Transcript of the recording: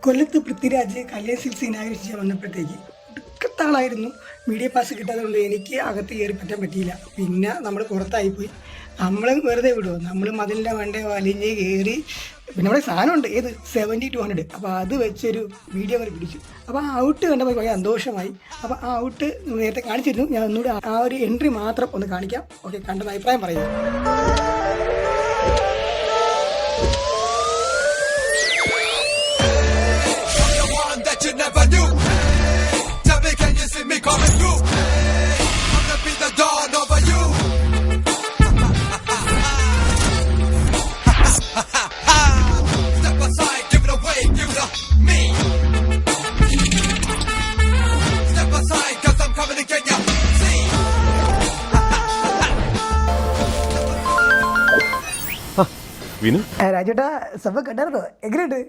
കൊല്ലത്ത് Prithviraj Kalyan silks inauguration വന്നപ്പോഴത്തേക്ക് ഒടുക്കത്താളായിരുന്നു. Media pass കിട്ടാത്തതുകൊണ്ട് എനിക്ക് അകത്ത് കയറി പറ്റാൻ പറ്റിയില്ല. പിന്നെ നമ്മൾ പുറത്തായിപ്പോയി. നമ്മൾ വെറുതെ വിടുമോ, നമ്മൾ മതിലിൻ്റെ വണ്ടേ വലിഞ്ഞ് കയറി. പിന്നെ നമ്മുടെ സാധനമുണ്ട്, ഏത് 70-100. അപ്പോൾ അത് വെച്ചൊരു വീഡിയോ വരെ പിടിച്ചു. അപ്പോൾ ആ ഔട്ട് കണ്ടപ്പോൾ ഭയങ്കര സന്തോഷമായി. അപ്പോൾ ആ ഔട്ട് നേരത്തെ കാണിച്ചിരുന്നു. ഞാൻ ഒന്നുകൂടി ആ ഒരു എൻട്രി മാത്രം ഒന്ന് കാണിക്കാം. ഓക്കെ, കണ്ടെന്ന് അഭിപ്രായം പറയുക. You never knew. Tell me, can you see me coming through? I'm gonna be the dawn over you. Step aside, give it away, give it up me. Step aside, cause I'm coming to get ya. See? Vinu രാജേട്ടാ, സഭ കണ്ടായിരുന്നോ? എങ്ങനെയുണ്ട്?